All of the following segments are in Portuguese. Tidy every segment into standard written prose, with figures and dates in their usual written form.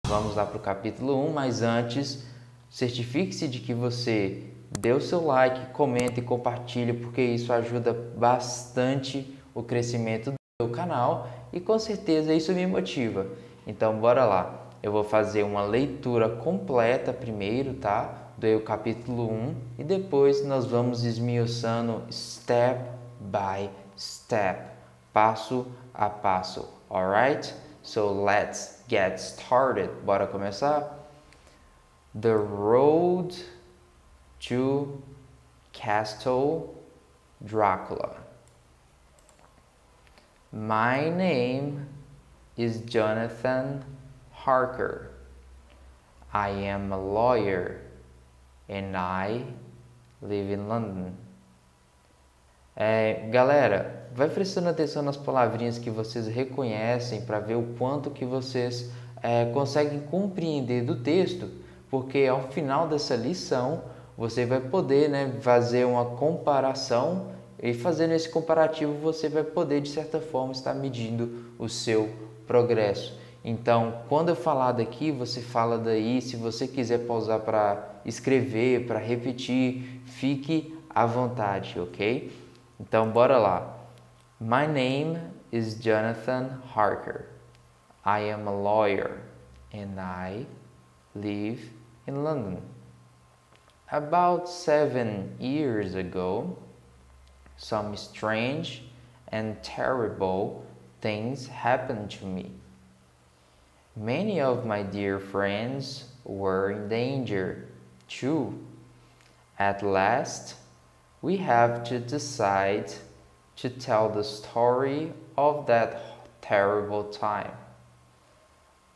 Vamos lá para o capítulo 1, mas antes, certifique-se de que você dê o seu like, comente e compartilhe, porque isso ajuda bastante o crescimento do meu canal e com certeza isso me motiva. Então, bora lá. Eu vou fazer uma leitura completa primeiro, tá? Do capítulo 1 e depois nós vamos esmiuçando step by step, passo a passo, alright? So let's get started. Bora começar? The road to Castle Dracula. My name is Jonathan Harker. I am a lawyer and I live in London. Galera, vai prestando atenção nas palavrinhas que vocês reconhecem para ver o quanto que vocês conseguem compreender do texto, porque ao final dessa lição você vai poder, fazer uma comparação e fazendo esse comparativo você vai poder de certa forma estar medindo o seu progresso. Então, quando eu falar daqui, você fala daí. Se você quiser pausar para escrever, para repetir, fique à vontade, ok? Então, bora lá. My name is Jonathan Harker. I am a lawyer and I live in London. About 7 years ago, some strange and terrible things happened to me. Many of my dear friends were in danger, too. At last, we have to decide to tell the story of that terrible time.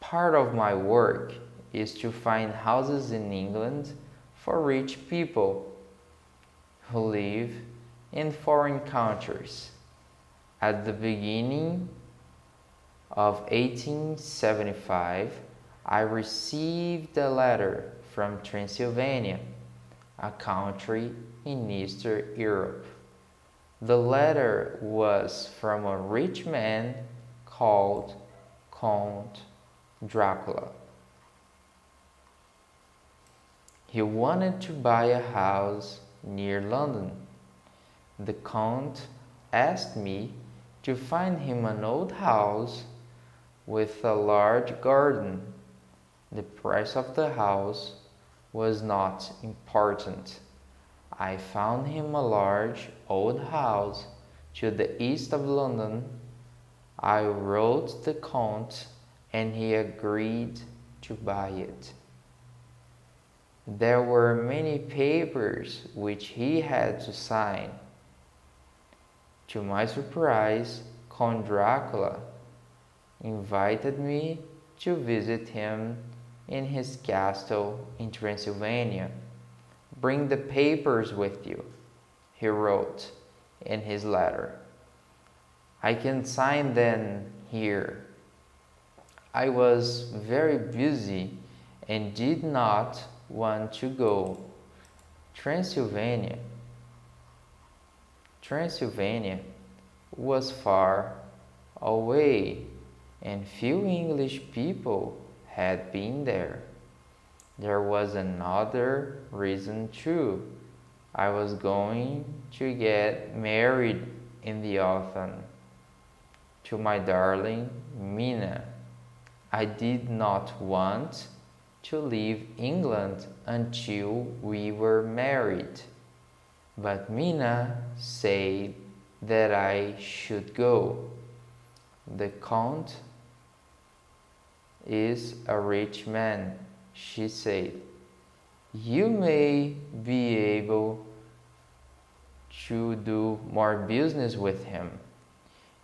Part of my work is to find houses in England for rich people who live in foreign countries. At the beginning of 1875, I received a letter from Transylvania, a country in Eastern Europe. The letter was from a rich man called Count Dracula. He wanted to buy a house near London. The Count asked me to find him an old house with a large garden. The price of the house was not important. I found him a large old house to the east of London. I wrote the Count and he agreed to buy it. There were many papers which he had to sign. To my surprise, Count Dracula invited me to visit him in his castle in Transylvania. Bring the papers with you, he wrote in his letter. I can sign them here. I was very busy and did not want to go. Transylvania was far away and few English people had been there. There was another reason too. I was going to get married in the autumn to my darling Mina. I did not want to leave England until we were married, but Mina said that I should go. The Count is a rich man, she said. You may be able to do more business with him.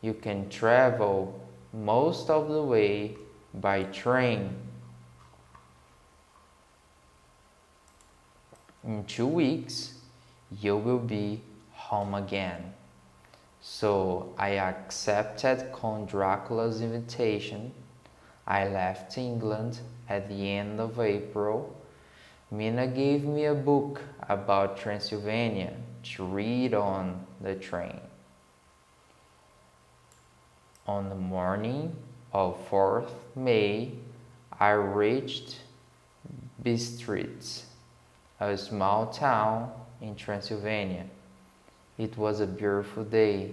You can travel most of the way by train. In 2 weeks, you will be home again. So I accepted Count Dracula's invitation. I left England at the end of April. Mina gave me a book about Transylvania to read on the train. On the morning of 4th May, I reached Bistritz, a small town in Transylvania. It was a beautiful day.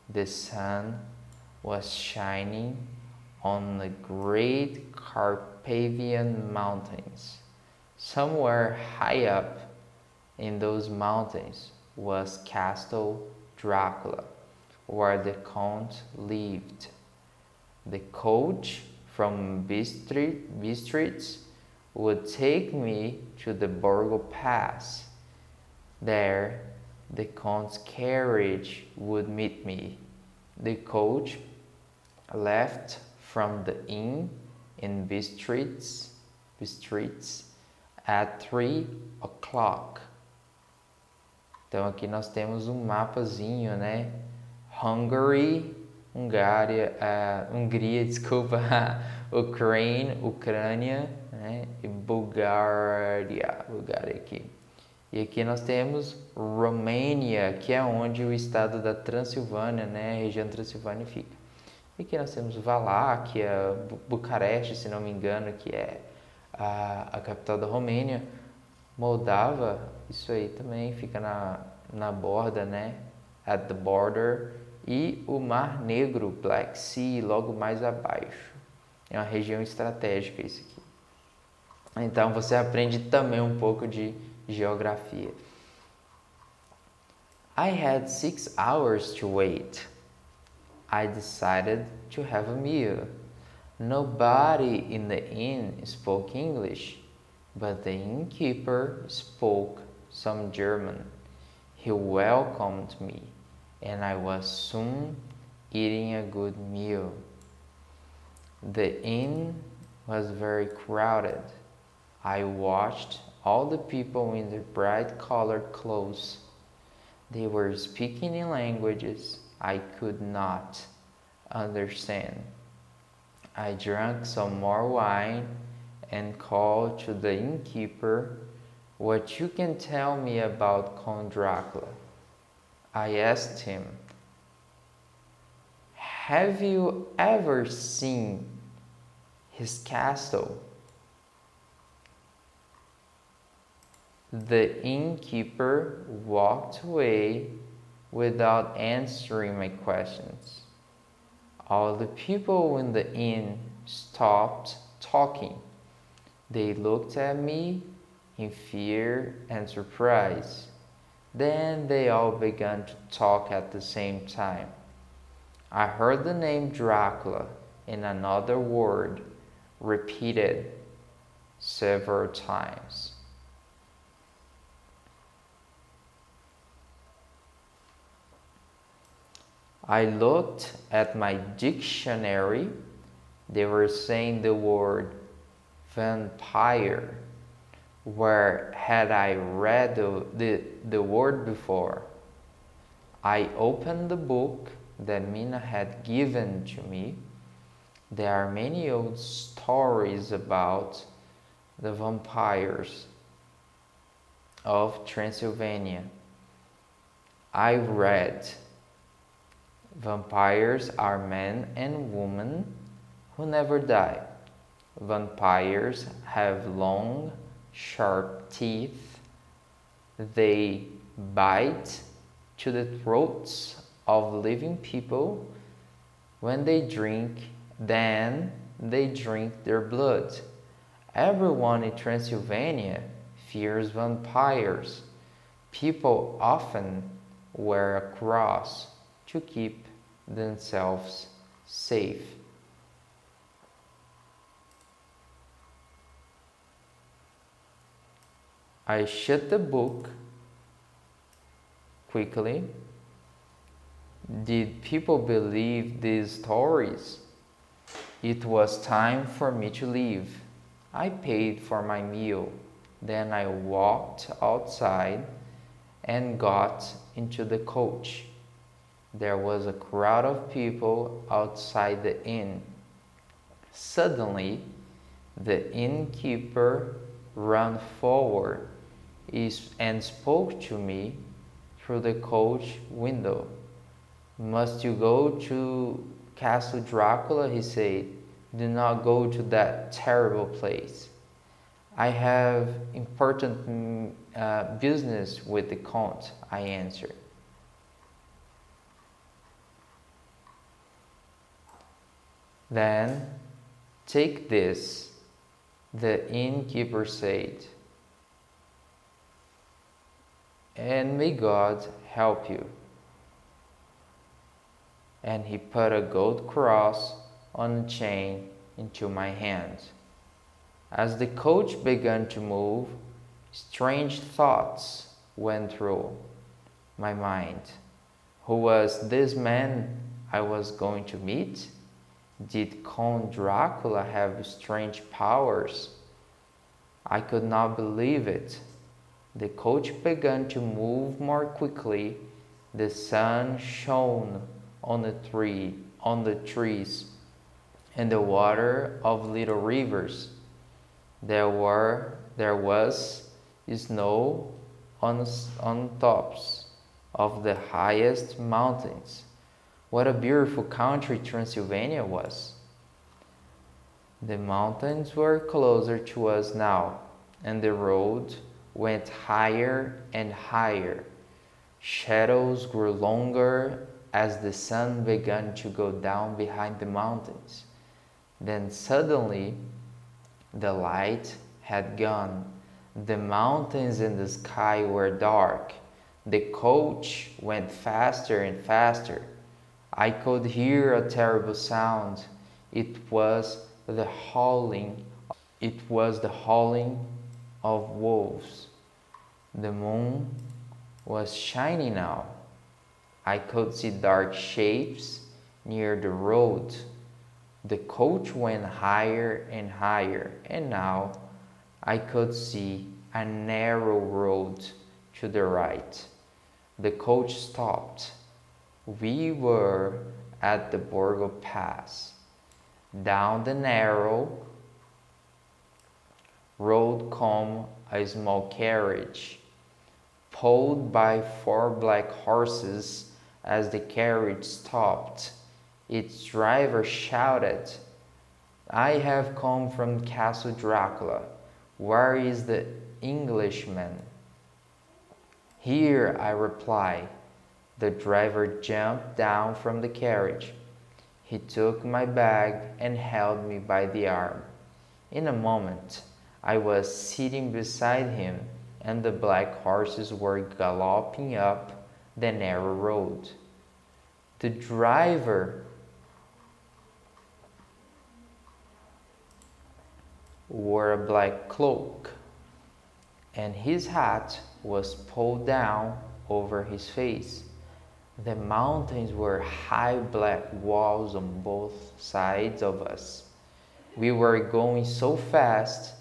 The sun was shining on the great Carpathian Mountains. Somewhere high up in those mountains was Castle Dracula, where the Count lived. The coach from Bistritz would take me to the Borgo Pass. There, the Count's carriage would meet me. The coach left from the inn in Bistritz at 3 o'clock. Então aqui nós temos um mapazinho, né? Hungria, desculpa, Ucrânia, né? E Bulgária aqui. E aqui nós temos Romênia, que é onde o estado da Transilvânia, né? A região Transilvânia fica. E aqui nós temos Valáquia, Bucareste, se não me engano, que é a capital da Romênia. Moldava, isso aí também fica na borda, né? At the border. E o Mar Negro, Black Sea, logo mais abaixo. É uma região estratégica isso aqui. Então você aprende também um pouco de geografia. I had 6 hours to wait. I decided to have a meal. Nobody in the inn spoke English, but the innkeeper spoke some German. He welcomed me, and I was soon eating a good meal. The inn was very crowded. I watched all the people in their bright-colored clothes. They were speaking in languages I could not understand. I drank some more wine and called to the innkeeper, "What you can tell me about Count Dracula?" I asked him, "Have you ever seen his castle?" The innkeeper walked away without answering my questions. All the people in the inn stopped talking. They looked at me in fear and surprise. Then they all began to talk at the same time. I heard the name Dracula and another word repeated several times. I looked at my dictionary. They were saying the word vampire. Where had I read the word before? I opened the book that Mina had given to me. There are many old stories about the vampires of Transylvania. I read, vampires are men and women who never die. Vampires have long, sharp teeth. They bite to the throats of living people. When they drink, then they drink their blood. Everyone in Transylvania fears vampires. People often wear a cross to keep themselves safe. I shut the book quickly. Did people believe these stories? It was time for me to leave. I paid for my meal. Then I walked outside and got into the coach. There was a crowd of people outside the inn. Suddenly, the innkeeper ran forward and spoke to me through the coach window. "Must you go to Castle Dracula?" he said. Do not go to that terrible place. I have important business with the Count, I answered. Then take this, the innkeeper said, and may God help you. And he put a gold cross on a chain into my hand. As the coach began to move, strange thoughts went through my mind. Who was this man I was going to meet? Did Count Dracula have strange powers? I could not believe it. The coach began to move more quickly. The sun shone on the trees, and the water of little rivers. There was snow on tops of the highest mountains. What a beautiful country Transylvania was. The mountains were closer to us now, and the road went higher and higher. Shadows grew longer as the sun began to go down behind the mountains. Then suddenly, the light had gone. The mountains and the sky were dark. The coach went faster and faster. I could hear a terrible sound. It was the howling of wolves. The moon was shining now. I could see dark shapes near the road. The coach went higher and higher, and now I could see a narrow road to the right. The coach stopped. We were at the Borgo Pass. Down the narrow road came a small carriage, pulled by 4 black horses. As the carriage stopped, its driver shouted, "I have come from Castle Dracula. Where is the Englishman?" "Here," I replied. The driver jumped down from the carriage. He took my bag and held me by the arm. In a moment, I was sitting beside him, and the black horses were galloping up the narrow road. The driver wore a black cloak, and his hat was pulled down over his face. The mountains were high black walls on both sides of us. We were going so fast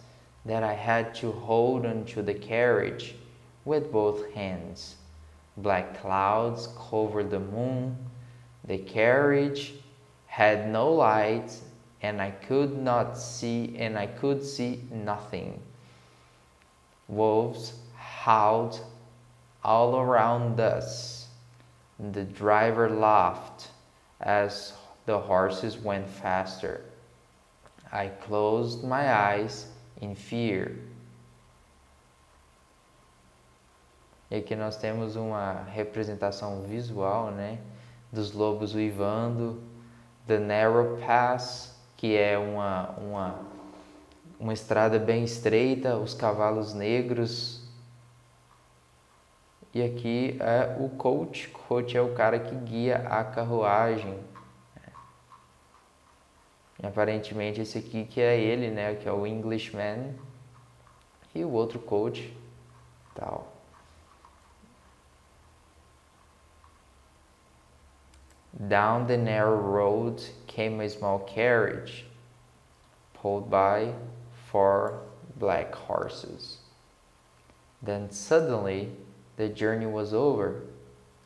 that I had to hold onto the carriage with both hands. Black clouds covered the moon. The carriage had no light, and I could see nothing. Wolves howled all around us. The driver laughed as the horses went faster. I closed my eyes in fear. E aqui nós temos uma representação visual, né, dos lobos uivando, The Narrow Pass, que é uma estrada bem estreita, os cavalos negros. E aqui é o coach. Coach é o cara que guia a carruagem. E aparentemente esse aqui que é ele, né, que é o Englishman. E o outro coach, tal. Down the narrow road came a small carriage, pulled by 4 black horses. Then suddenly the journey was over.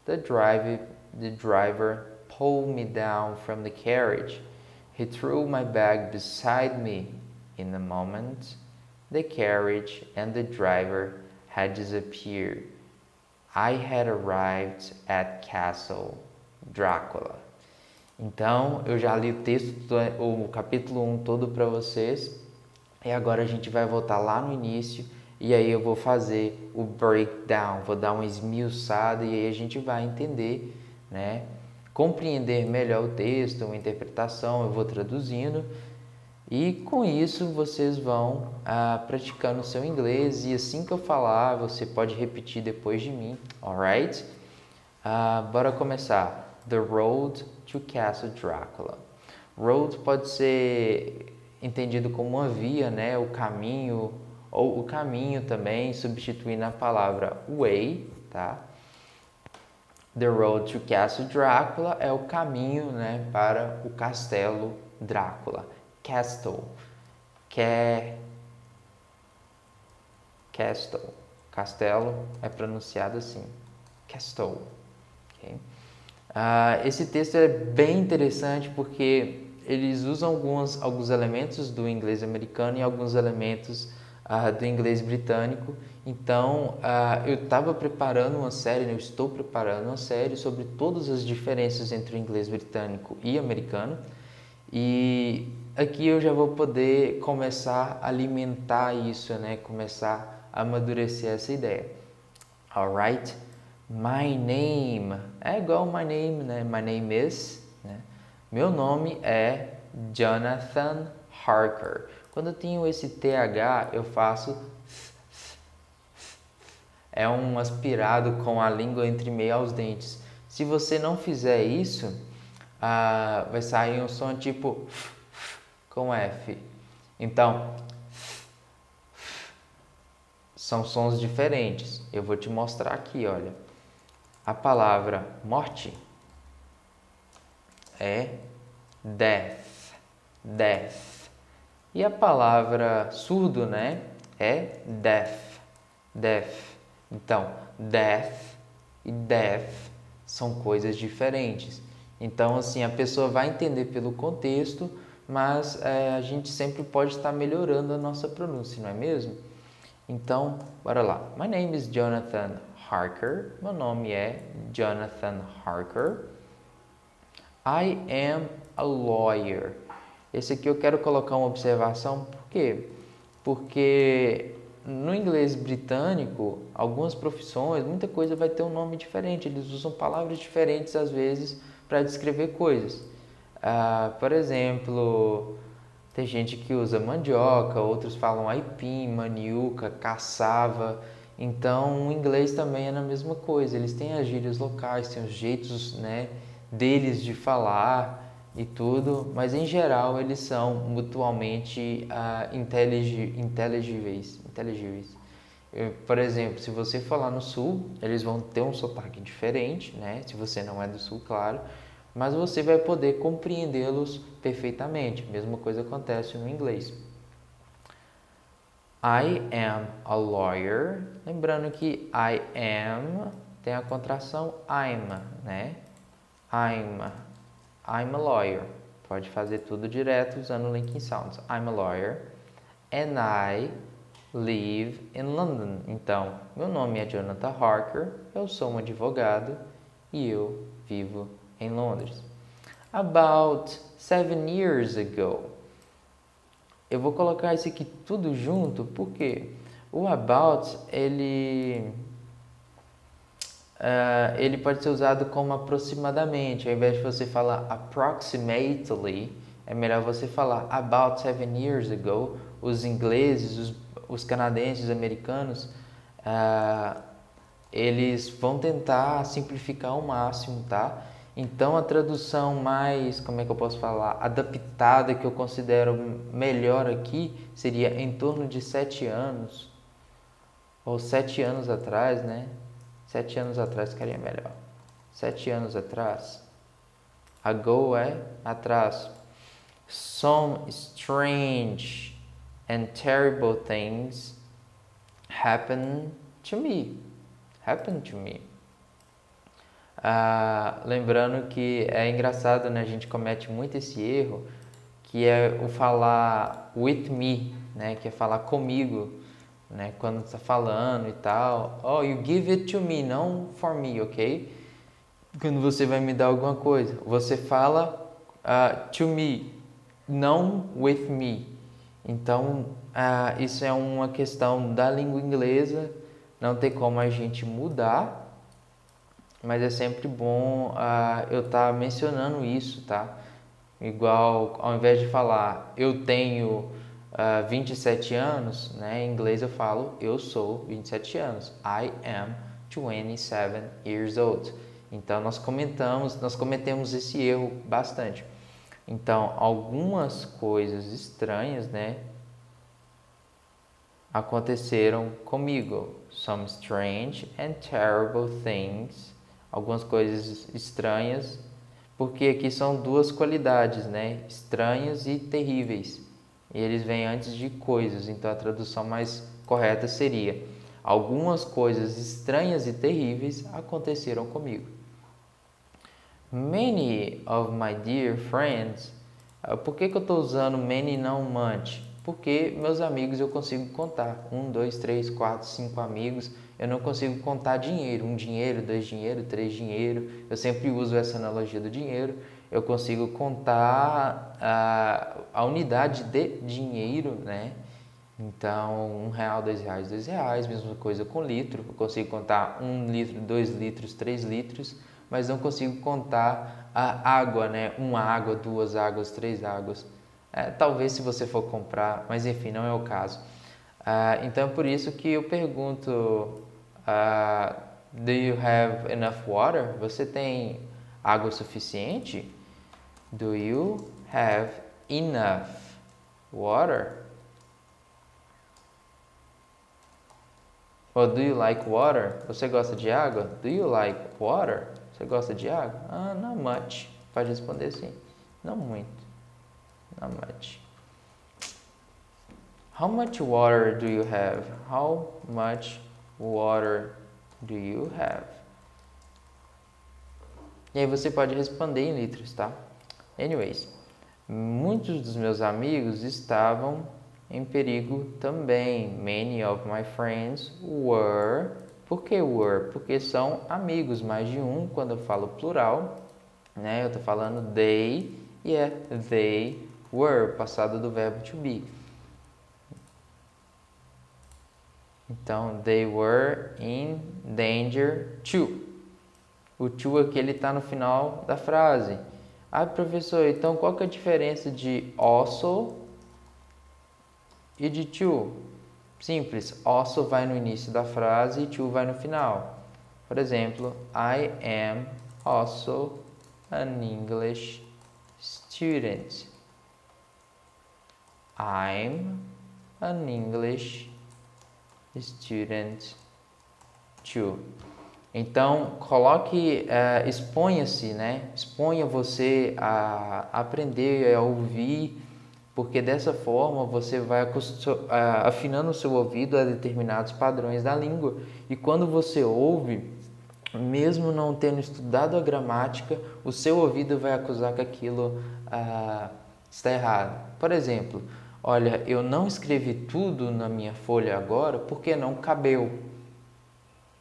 The driver pulled me down from the carriage. He threw my bag beside me. In a moment, the carriage and the driver had disappeared. I had arrived at Castle Drácula. Então, eu já li o texto, o capítulo 1 todo para vocês. E agora a gente vai voltar lá no início e aí eu vou fazer o breakdown, vou dar uma esmiuçada e aí a gente vai entender, né? Compreender melhor o texto, uma interpretação, eu vou traduzindo e com isso vocês vão praticando o seu inglês e assim que eu falar você pode repetir depois de mim, alright? Bora começar. The Road to Castle Dracula. Road pode ser entendido como uma via, né? O caminho, ou o caminho também, substituindo a palavra way, tá? The Road to Castle Dracula é o caminho, né, para o Castelo Drácula. Castle. Castle. Castelo é pronunciado assim. Castle. Okay? Esse texto é bem interessante porque eles usam alguns elementos do inglês americano e alguns elementos do inglês britânico. Então, eu estava preparando uma série, eu estou preparando uma série sobre todas as diferenças entre o inglês britânico e americano. E aqui eu já vou poder começar a alimentar isso, né? Começar a amadurecer essa ideia. Alright? My name é igual my name, né? My name is, né? Meu nome é Jonathan Harker. Quando eu tenho esse TH, eu faço é um aspirado com a língua entre meio aos dentes. Se você não fizer isso, vai sair um som tipo com F. Então, são sons diferentes. Eu vou te mostrar aqui, olha. A palavra morte é death. Death. E a palavra surdo, né? É deaf. Deaf. Então, death e deaf são coisas diferentes. Então, assim, a pessoa vai entender pelo contexto, mas a gente sempre pode estar melhorando a nossa pronúncia, não é mesmo? Então, bora lá. My name is Jonathan Harker. Meu nome é Jonathan Harker. I am a lawyer. Esse aqui eu quero colocar uma observação, por quê? Porque no inglês britânico, algumas profissões, muita coisa vai ter um nome diferente. Eles usam palavras diferentes às vezes para descrever coisas. Por exemplo, tem gente que usa mandioca, outros falam aipim, maniuca, caçava. Então, o inglês também é a mesma coisa. Eles têm as gírias locais, têm os jeitos, né, deles de falar e tudo, mas em geral eles são mutuamente inteligíveis. Por exemplo, se você falar no sul, eles vão ter um sotaque diferente, né? Se você não é do sul, claro, mas você vai poder compreendê-los perfeitamente. Mesma coisa acontece no inglês. I am a lawyer. Lembrando que I am tem a contração I'm, né? I'm a lawyer. Pode fazer tudo direto usando linking sounds. I'm a lawyer and I live in London. Então, meu nome é Jonathan Harker, eu sou um advogado e eu vivo em Londres. About 7 years ago. Eu vou colocar isso aqui tudo junto porque o about, ele pode ser usado como aproximadamente. Ao invés de você falar approximately, é melhor você falar about 7 years ago. Os ingleses, os canadenses, os americanos, eles vão tentar simplificar ao máximo, tá? Então, a tradução mais, como é que eu posso falar, adaptada, que eu considero melhor aqui, seria em torno de 7 anos, ou 7 anos atrás, né? 7 anos atrás ficaria melhor. 7 anos atrás. Ago é atrás. Some strange and terrible things happened to me. Lembrando que é engraçado, né? A gente comete muito esse erro, que é o falar with me, né? Que é falar comigo, né? Quando está falando e tal. Oh, you give it to me, não for me, ok? Quando você vai me dar alguma coisa, você fala to me, não with me. Então, isso é uma questão da língua inglesa, não tem como a gente mudar, mas é sempre bom eu estar mencionando isso, tá? Igual, ao invés de falar eu tenho 27 anos, né? Em inglês eu falo eu sou 27 anos. I am 27 years old. Então nós cometemos esse erro bastante. Então, algumas coisas estranhas, né, aconteceram comigo. Some strange and terrible things. Algumas coisas estranhas, porque aqui são duas qualidades, né? Estranhas e terríveis. E eles vêm antes de coisas, então a tradução mais correta seria: algumas coisas estranhas e terríveis aconteceram comigo. Many of my dear friends. Por que eu estou usando many não much? Porque meus amigos eu consigo contar. 1, 2, 3, 4, 5 amigos. Eu não consigo contar dinheiro. 1 dinheiro, 2 dinheiro, 3 dinheiro. Eu sempre uso essa analogia do dinheiro. Eu consigo contar a unidade de dinheiro, né? Então, R$1, R$2, R$2. Mesma coisa com litro. Eu consigo contar 1 litro, 2 litros, 3 litros. Mas não consigo contar a água, né? 1 água, 2 águas, 3 águas. Talvez se você for comprar, mas enfim, não é o caso. Então é por isso que eu pergunto: do you have enough water? Você tem água suficiente? Do you have enough water? Ou do you like water? Você gosta de água? Do you like water? Você gosta de água? Not much. Pode responder sim. Não muito. Not much. How much water do you have? How much water do you have? E aí você pode responder em litros, tá? Anyways, muitos dos meus amigos estavam em perigo também. Many of my friends were. Por que were? Porque são amigos, mais de um. Quando eu falo plural, né? Eu tô falando they e they were, passado do verbo to be. Então, they were in danger to. O to aqui ele está no final da frase. Professor, então qual que é a diferença de also e de to? Simples, also vai no início da frase e to vai no final. Por exemplo, I am also an English student. I'm an English student too. Então, coloque, exponha-se, né? Exponha você a aprender, a ouvir, porque dessa forma você vai afinando o seu ouvido a determinados padrões da língua. E quando você ouve, mesmo não tendo estudado a gramática, o seu ouvido vai acusar que aquilo está errado. Por exemplo, olha, eu não escrevi tudo na minha folha agora porque não cabeu.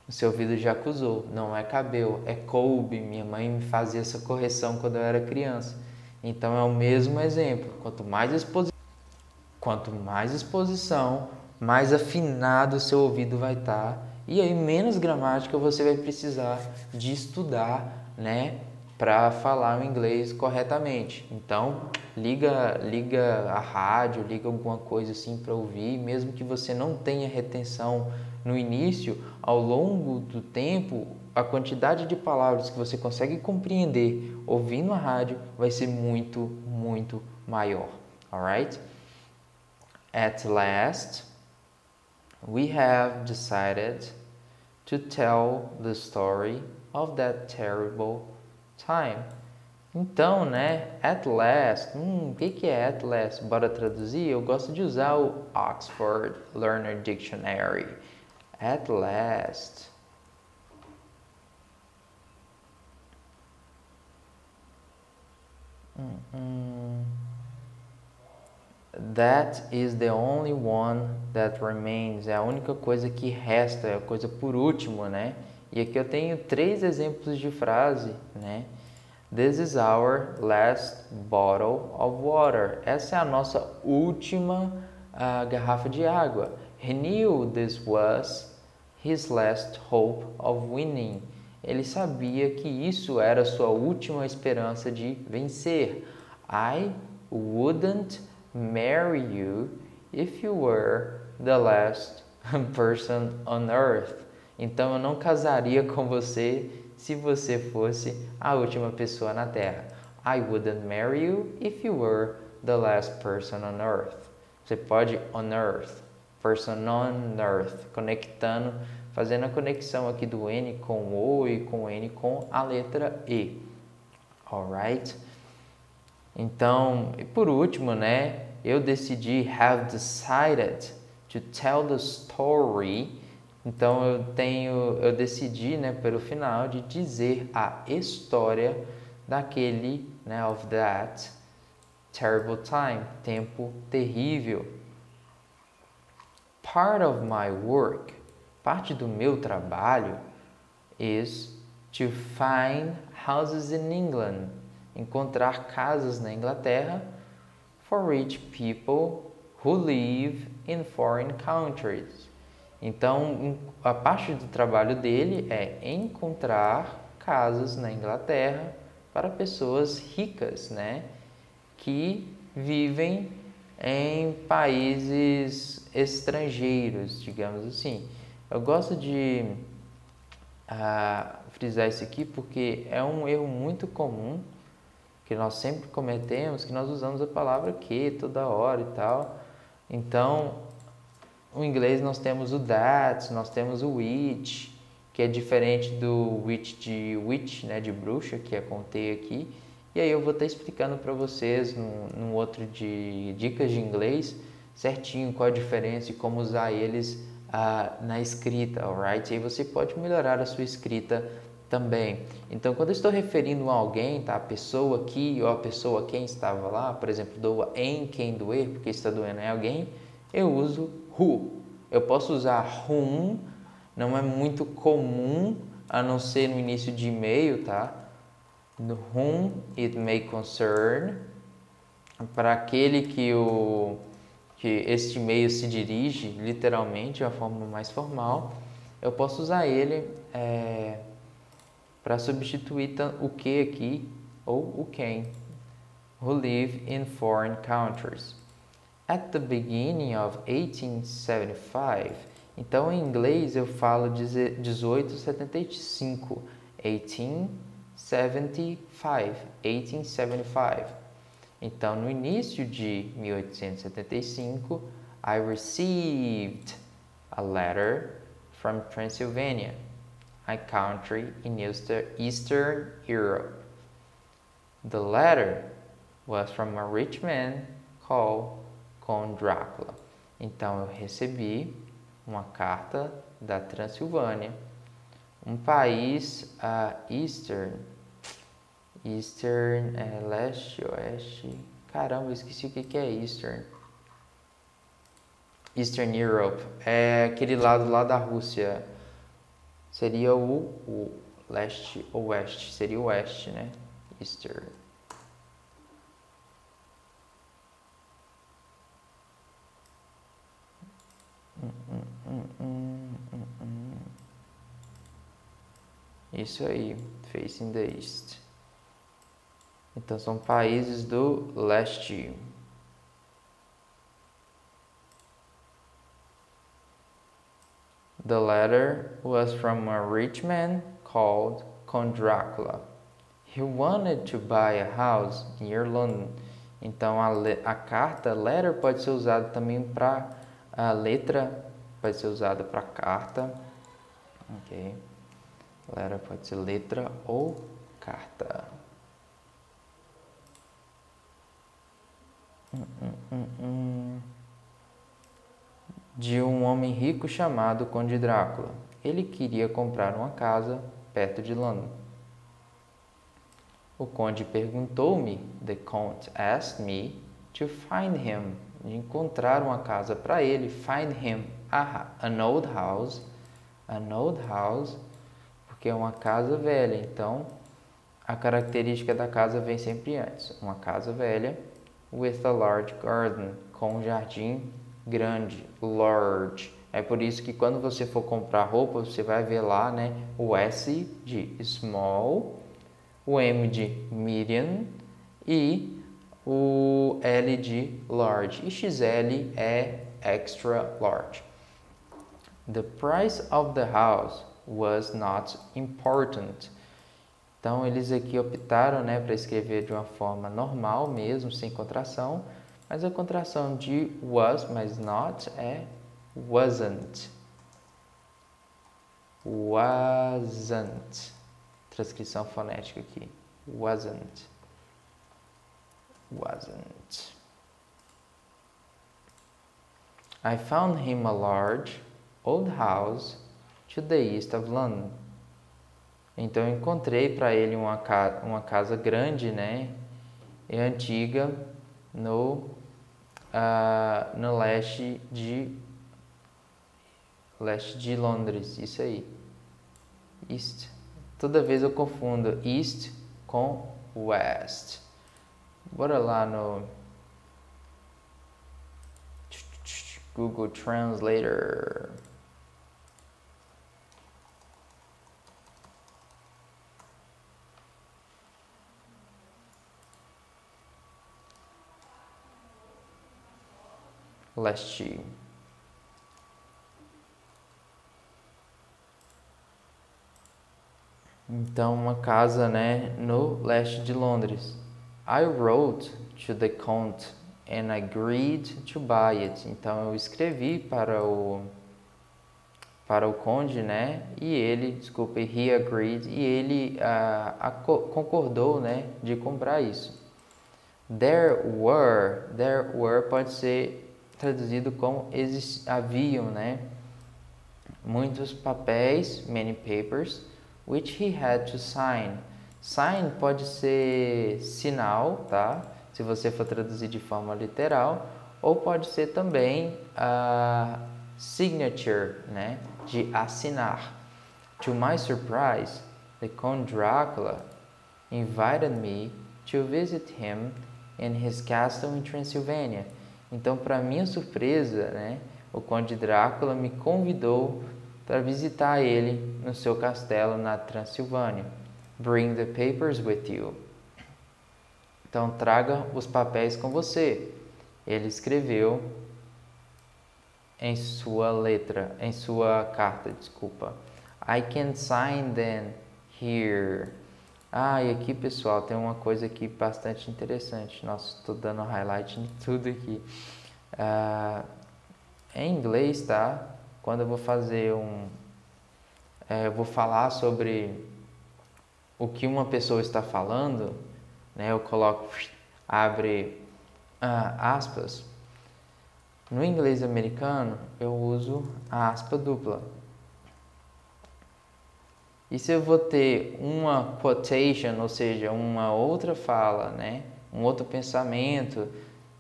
O seu ouvido já acusou. Não é cabeu, é coube. Minha mãe me fazia essa correção quando eu era criança. Então é o mesmo exemplo. Quanto mais exposição, mais afinado o seu ouvido vai estar. E aí menos gramática você vai precisar de estudar, né? Para falar o inglês corretamente. Então, liga a rádio, liga alguma coisa assim para ouvir, mesmo que você não tenha retenção no início, ao longo do tempo, a quantidade de palavras que você consegue compreender ouvindo a rádio vai ser muito, muito maior. Alright? At last, we have decided to tell the story of that terrible time. Então, né, at last, o que é at last? Bora traduzir? Eu gosto de usar o Oxford Learner Dictionary. At last. That is the only one that remains. É a única coisa que resta, é a coisa por último, né? E aqui eu tenho 3 exemplos de frase, né? This is our last bottle of water. Essa é a nossa última garrafa de água. He knew this was his last hope of winning. Ele sabia que isso era sua última esperança de vencer. I wouldn't marry you if you were the last person on earth. Então eu não casaria com você se você fosse a última pessoa na Terra. I wouldn't marry you if you were the last person on earth. Você pode on earth, person on earth, conectando, fazendo a conexão aqui do N com o O e com o N com a letra E. Alright? Então, e por último, né, eu decidi, have decided to tell the story. Então eu decidi, né, pelo final de dizer a história daquele, né, of that terrible time, tempo terrível. Part of my work, parte do meu trabalho, is to find houses in England, encontrar casas na Inglaterra for rich people who live in foreign countries. Então, a parte do trabalho dele é encontrar casas na Inglaterra para pessoas ricas, né, que vivem em países estrangeiros, digamos assim. Eu gosto de frisar isso aqui porque é um erro muito comum que nós sempre cometemos, que nós usamos a palavra que toda hora e tal. Então, no inglês nós temos o that, nós temos o which, que é diferente do which de witch, né, de bruxa, que é com T aqui. E aí eu vou estar explicando para vocês num outro de dicas de inglês certinho qual a diferença e como usar eles na escrita, alright? E aí você pode melhorar a sua escrita também. Então, quando eu estou referindo a alguém, tá? A pessoa aqui ou a pessoa quem estava lá, por exemplo, doa em quem doer, porque está doendo em alguém, eu uso who. Eu posso usar whom, não é muito comum, a não ser no início de e-mail, tá? No whom it may concern, para aquele que este e-mail se dirige, literalmente, de uma forma mais formal, eu posso usar ele para substituir o que aqui ou o quem, who live in foreign countries. At the beginning of 1875, então em inglês eu falo 1875, 1875. Então no início de 1875, I received a letter from Pennsylvania, a country in Eastern Europe. The letter was from a rich man called Count Drácula. Então eu recebi uma carta da Transilvânia, um país Eastern é leste, oeste. Caramba, eu esqueci o que é Eastern. Eastern Europe é aquele lado lá da Rússia. Seria o leste ou oeste, seria o oeste, né? Eastern. Isso aí, facing the east. Então são países do leste. The letter was from a rich man called Count Drácula. He wanted to buy a house near London. Então a carta, letter, pode ser usada também para a letra, pode ser usada para carta. Ok. Letter pode ser letra ou carta. De um homem rico chamado Conde Drácula. Ele queria comprar uma casa perto de London. O conde perguntou-me, the count asked me to find him, de encontrar uma casa para ele, find him, an old house, porque é uma casa velha, então a característica da casa vem sempre antes. Uma casa velha, with a large garden, com um jardim grande, large. É por isso que quando você for comprar roupa, você vai ver lá, né, o S de small, o M de medium e o L de large. E XL é extra large. The price of the house was not important. Então, eles aqui optaram, né, para escrever de uma forma normal mesmo, sem contração. Mas a contração de was, mas not, é wasn't. Wasn't. Transcrição fonética aqui. Wasn't. Wasn't. I found him a large old house to the east of London. Então eu encontrei para ele uma casa grande, né, e antiga no leste de Londres. Isso aí. East. Toda vez eu confundo east com west. Bora lá no Google Translator. Leste. Então, uma casa, né, no leste de Londres. I wrote to the Count and agreed to buy it. Então, eu escrevi para o conde, né, e ele, he agreed, e ele concordou, né, de comprar isso. There were pode ser traduzido como haviam, né, muitos papéis, many papers, which he had to sign. Sign pode ser sinal, tá? Se você for traduzir de forma literal, ou pode ser também signature, né? De assinar. To my surprise, the Count Dracula invited me to visit him in his castle in Transylvania. Então, para minha surpresa, né? O Conde Drácula me convidou para visitar ele no seu castelo na Transilvânia. Bring the papers with you. Então, traga os papéis com você. Ele escreveu em sua carta, desculpa. I can sign them here. E aqui, pessoal, tem uma coisa aqui bastante interessante. Nossa, estou dando highlight em tudo aqui. Em inglês, tá? Quando eu vou fazer eu vou falar sobre o que uma pessoa está falando, né? Eu coloco, abre aspas. No inglês americano, eu uso a aspa dupla. E se eu vou ter uma quotation, ou seja, uma outra fala, né? Um outro pensamento,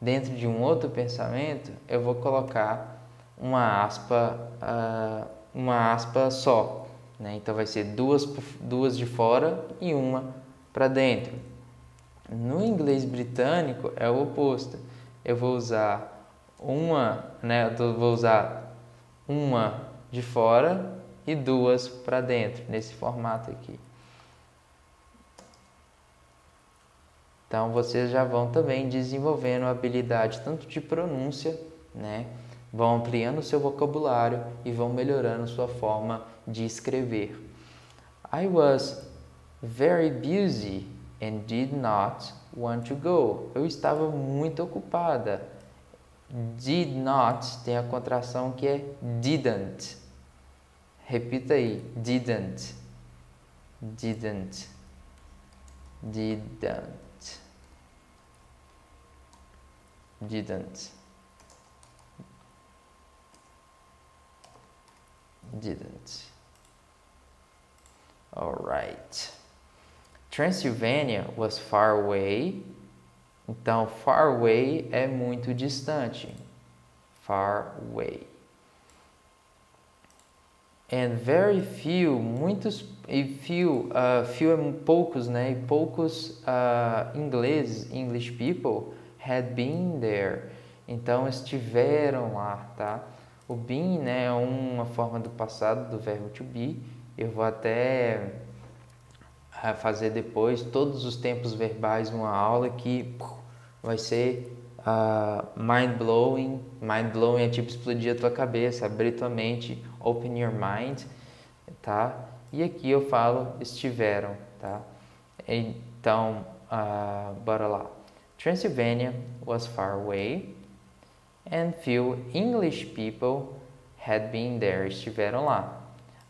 dentro de um outro pensamento, eu vou colocar uma aspa só, né? Então vai ser duas de fora e uma para dentro. No inglês britânico é o oposto. Eu vou usar vou usar uma de fora e duas para dentro, nesse formato aqui. Então vocês já vão também desenvolvendo a habilidade tanto de pronúncia, né? Vão ampliando o seu vocabulário e vão melhorando sua forma de escrever. I was very busy and did not want to go. Eu estava muito ocupada. Did not tem a contração que é didn't. Repita aí. Didn't. Didn't. Didn't. Didn't. Didn't. All right. Transylvania was far away. Então, far away é muito distante. Far away. And very few, muitos e few é poucos, né? E poucos ingleses, English people, had been there. Então estiveram lá, tá? O been, né, é uma forma do passado do verbo to be. Eu vou até fazer depois todos os tempos verbais uma aula que vai ser mind blowing. Mind blowing é tipo explodir a tua cabeça, abrir tua mente, open your mind, tá? E aqui eu falo estiveram, tá? Então, bora lá. Transylvania was far away and few English people had been there. Estiveram lá.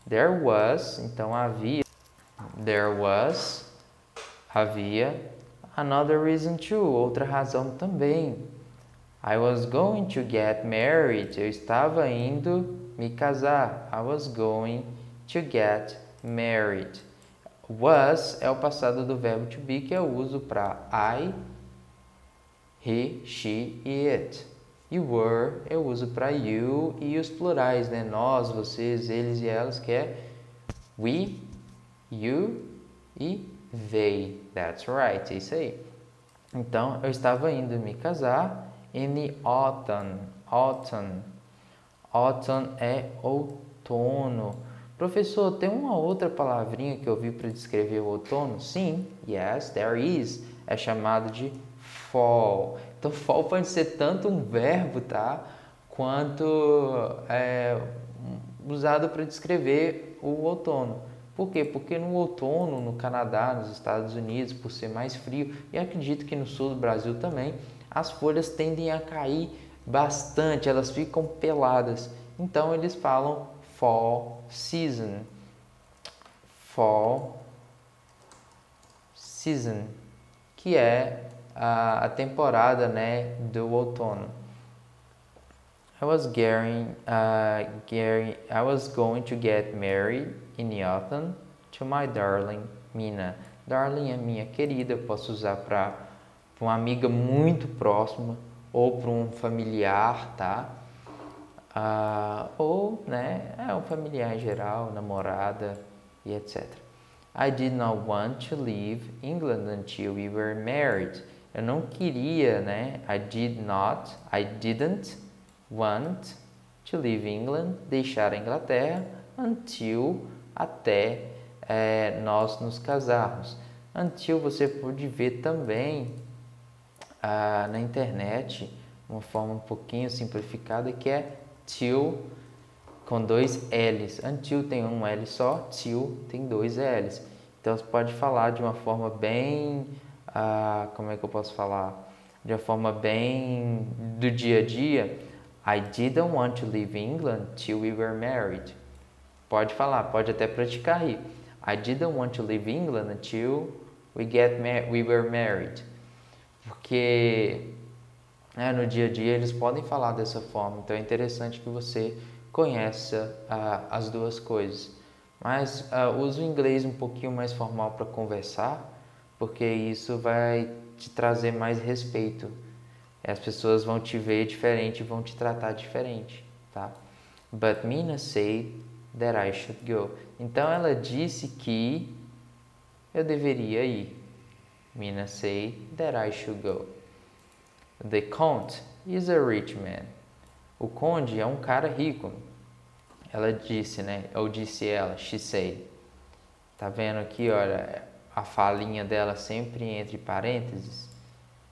There was, então havia. There was, havia. Another reason too, outra razão também. I was going to get married. Eu estava indo me casar. I was going to get married. Was é o passado do verbo to be, que eu uso para I, he, she e it. E were eu uso para you e os plurais, né? Nós, vocês, eles e elas, que é we, you e they. That's right, é isso aí. Então, eu estava indo me casar in the autumn. Autumn. Autumn é outono. Professor, tem uma outra palavrinha que eu vi para descrever o outono? Sim, yes, there is. É chamado de fall. Então, fall pode ser tanto um verbo, tá? Quanto usado para descrever o outono. Por quê? Porque no outono, no Canadá, nos Estados Unidos, por ser mais frio, e acredito que no sul do Brasil também, as folhas tendem a cair bastante, elas ficam peladas. Então eles falam fall season. Fall season, que é a temporada, né, do outono. I was going to get married in the autumn to my darling Mina. Darling é minha querida, eu posso usar para uma amiga muito próxima ou para um familiar, tá? Ou, né, um familiar em geral, namorada e etc. I did not want to leave England until we were married. Eu não queria, né? I didn't want to leave England, deixar a Inglaterra, até nós nos casarmos. Until você pode ver também na internet, uma forma um pouquinho simplificada, que é till com dois L's. Until tem um L só, till tem dois L's. Então você pode falar de uma forma bem, como é que eu posso falar? De uma forma bem do dia a dia. I didn't want to leave England till we were married. Pode falar, pode até praticar aí. I didn't want to leave England until we were married. Porque no dia a dia eles podem falar dessa forma. Então é interessante que você conheça as duas coisas. Mas use o inglês um pouquinho mais formal para conversar, porque isso vai te trazer mais respeito. As pessoas vão te ver diferente e vão te tratar diferente, tá? But Mina said that I should go. Então ela disse que eu deveria ir. Mina said that I should go. The Count is a rich man. O conde é um cara rico. Ela disse, né? Ou disse ela, she said. Tá vendo aqui, olha, a falinha dela sempre entre parênteses.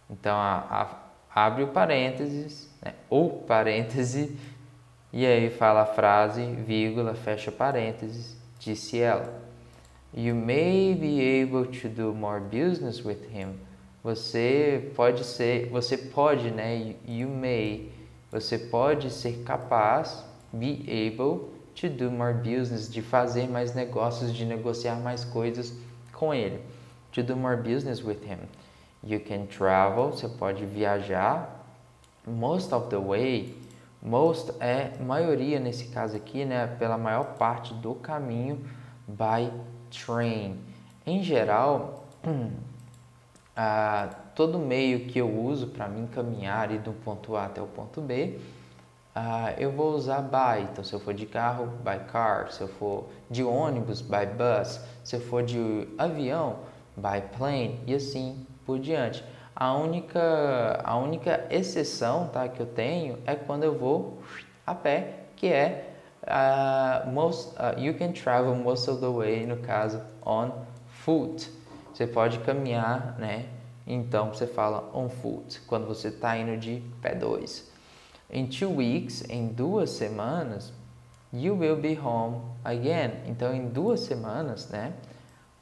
Então, abre o parênteses, né? Ou parêntese, e aí fala a frase, vírgula, fecha parênteses, disse ela. You may be able to do more business with him. Você pode, né? You may, você pode ser capaz, be able to do more business, de fazer mais negócios, de negociar mais coisas com ele. To do more business with him. You can travel, você pode viajar. Most of the way, most é maioria nesse caso aqui, né? Pela maior parte do caminho, by train. Em geral, todo meio que eu uso para mim caminhar e do ponto A até o ponto B Eu vou usar by. Então, se eu for de carro, by car. Se eu for de ônibus, by bus. Se eu for de avião, by plane. E assim por diante. A única exceção, tá, que eu tenho é quando eu vou a pé, que é you can travel most of the way, no caso, on foot. Você pode caminhar, né? Então você fala on foot quando você está indo de pé 2. In 2 weeks, em 2 semanas, you will be home again. Então em 2 semanas, né?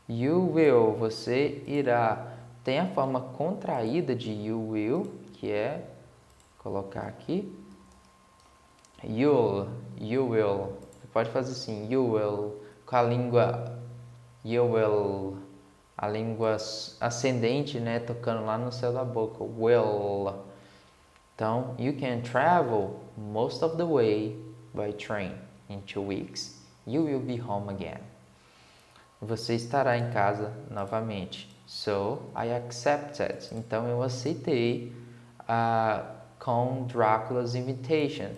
You will, você irá. Tem a forma contraída de you will, que é colocar aqui. You will. Você pode fazer assim, you will, com a língua you will, a língua ascendente, né, tocando lá no céu da boca, will. Então, you can travel most of the way by train. In 2 weeks, you will be home again. Você estará em casa novamente. So, I accepted. Então, eu aceitei com Drácula's invitation.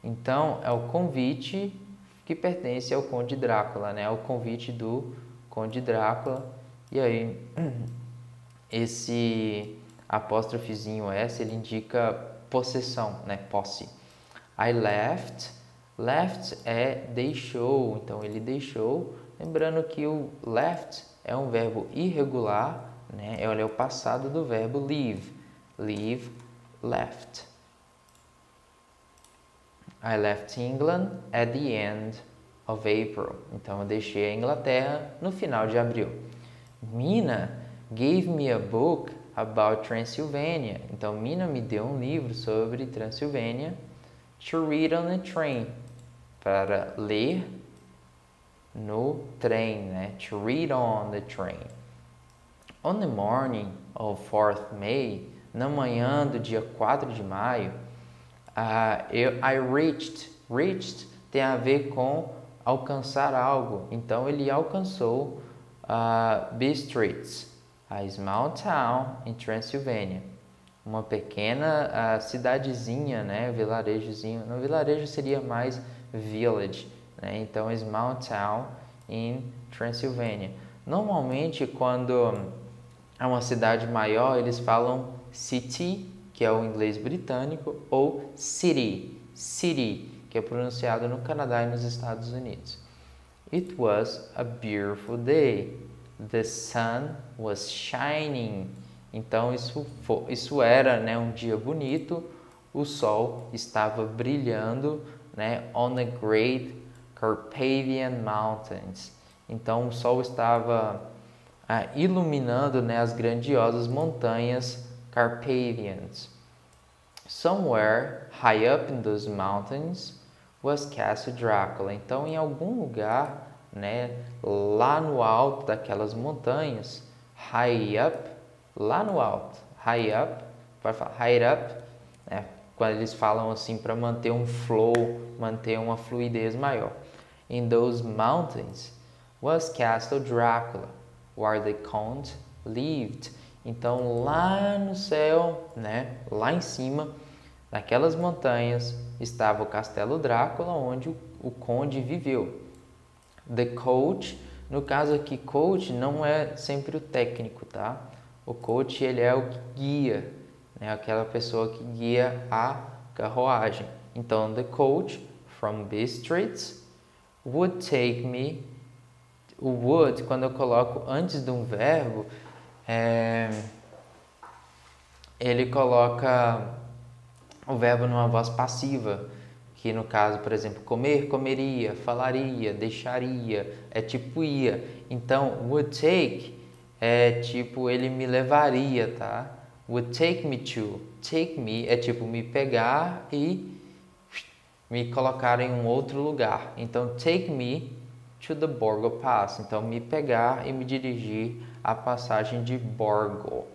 Então, é o convite que pertence ao Conde Drácula, né? É o convite do Conde Drácula. E aí, esse apóstrofezinho S, ele indica possessão, né? Posse. I left. Left é deixou. Então, ele deixou. Lembrando que o left é um verbo irregular, né? Ele é o passado do verbo leave. Leave, left. I left England at the end of April. Então, eu deixei a Inglaterra no final de abril. Mina gave me a book about Transylvania. Então, Mina me deu um livro sobre Transilvânia to read on the train. Para ler no trem, né? To read on the train. On the morning of 4th May, na manhã do dia 4 de maio, I reached tem a ver com alcançar algo. Então, ele alcançou Bistritz, a small town in Transylvania. Uma pequena cidadezinha, né? Vilarejozinho. No vilarejo seria mais village, né? Então, small town in Transylvania. Normalmente, quando é uma cidade maior, eles falam city, que é o inglês britânico, ou city, que é pronunciado no Canadá e nos Estados Unidos. It was a beautiful day. The sun was shining. Então, isso era, né, um dia bonito. O sol estava brilhando, né, on the great Carpathian Mountains. Então, o sol estava iluminando, né, as grandiosas montanhas Carpathians. Somewhere high up in those mountains was Castle Dracula. Então, em algum lugar, né, lá no alto daquelas montanhas, high up, lá no alto, high up, pode falar high up, né, quando eles falam assim para manter um flow, manter uma fluidez maior. In those mountains was Castle Dracula, where the Count lived. Então, lá no céu, né, lá em cima, naquelas montanhas, estava o Castelo Drácula, onde o conde viveu. The coach, no caso aqui, coach não é sempre o técnico, tá? O coach, ele é o que guia, né, aquela pessoa que guia a carruagem. Então, the coach from Bistritz would take me. O would, quando eu coloco antes de um verbo, ele coloca o verbo numa voz passiva, que no caso, por exemplo, comer, comeria, falaria, deixaria, é tipo ia. Então, would take é tipo ele me levaria, tá? Would take me to. Take me é tipo me pegar e me colocar em um outro lugar. Então, take me to the Borgo Pass. Então, me pegar e me dirigir à passagem de Borgo.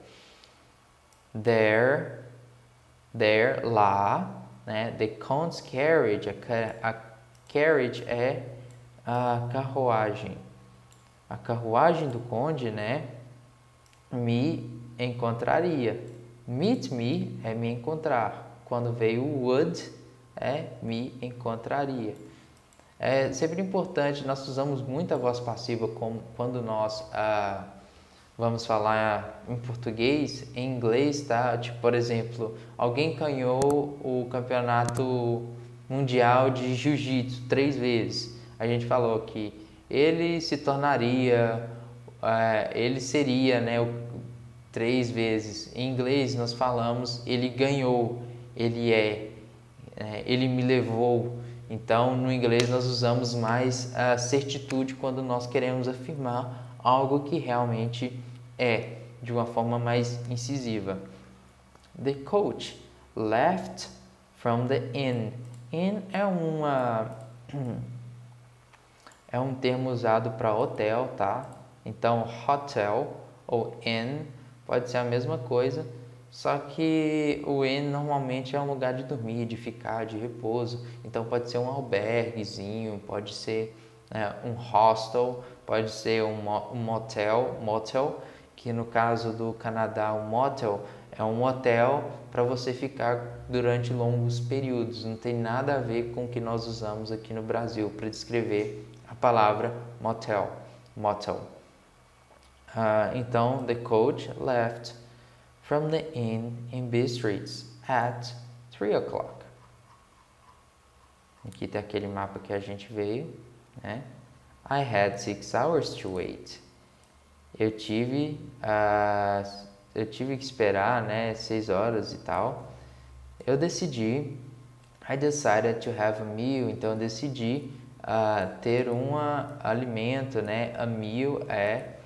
There, lá, né? The Count's carriage, a carriage é a carruagem. A carruagem do conde, né? Me encontraria. Meet me é me encontrar. Quando veio o would, me encontraria. É sempre importante, nós usamos muito a voz passiva quando nós vamos falar em português, em inglês, tá? Tipo, por exemplo, alguém ganhou o campeonato mundial de jiu-jitsu 3 vezes. A gente falou que ele se tornaria, ele seria, né, 3 vezes. Em inglês nós falamos ele ganhou, ele ele me levou. Então, no inglês nós usamos mais a certitude quando nós queremos afirmar algo que realmente é, de uma forma mais incisiva. The coach left from the inn. Inn é um termo usado para hotel, tá? Então, hotel ou inn pode ser a mesma coisa, só que o inn normalmente é um lugar de dormir, de ficar, de repouso. Então pode ser um alberguezinho, pode ser um hostel, pode ser um motel, que no caso do Canadá, um motel é um hotel para você ficar durante longos períodos. Não tem nada a ver com o que nós usamos aqui no Brasil para descrever a palavra motel. Então, the coach left from the inn in Bistritz at 3 o'clock. Aqui tem aquele mapa que a gente veio, né? I had 6 hours to wait. Eu tive que esperar, né, 6 horas e tal. I decided to have a meal. Então eu decidi ter um alimento, né? A meal é